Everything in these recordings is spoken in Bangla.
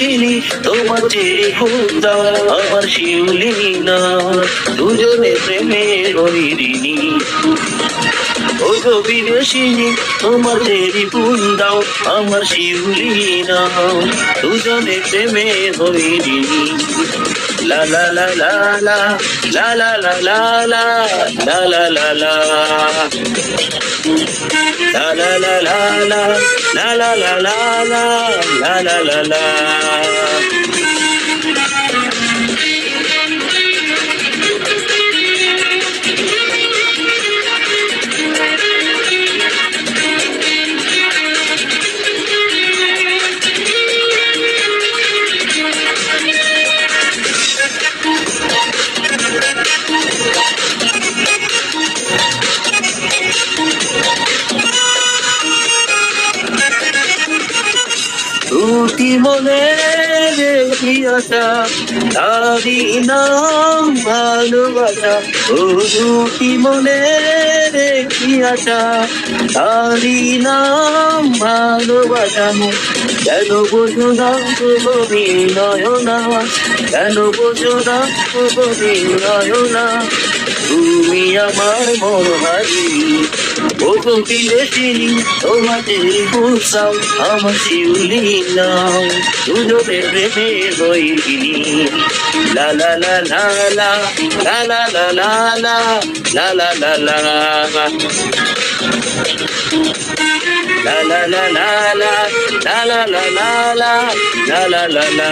বিদেশিনী তোমার চেয়ে ফুল দাও আমার শিউলি না দুজনে প্রেমে হরিণী ও গো বিদেশিনী তোমার চেয়ে ফুল দাও আমার শিউলি না দুজনে প্রেমে হরিণী লা লা লা লা লা লা লা লা লা লা লা লা লা লা la la la la la la la la la la la la la দুটি মনে রেখি আশা তারি নাম ভালোবাসা ও দুটি মনে রেখি আশা তারি নাম ভালোবাসা কেন বোঝো না তুমি নয়না কেন বোঝো না তুমি নয়না তুমি আমার মন হারি ও গো বিদেশিনী তোমাদের ফুলসাও আমার শিউলি নাও দুজনে প্রেমে হইনি লা লা লা লা লা লা লা লা লা লা লা লা লা লা la la la la la la la la la la la la la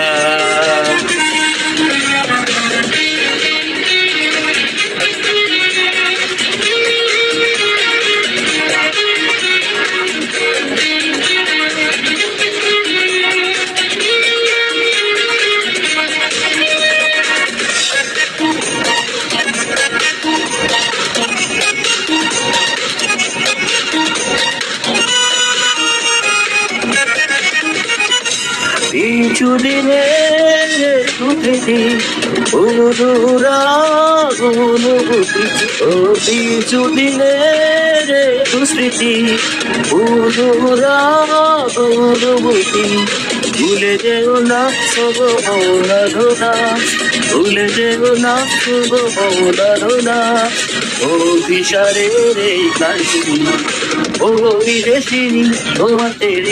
কিছুদিনের স্মৃতি অনুভূতি ও কিছুদিনের স্মৃতি অনুভূতি ভুলে যেও না সব মৌলাধনা ভুলে যেও না সব মৌলাধনা ও বিশারের এই কাহিনী ও বিদেশিনী তোমাদের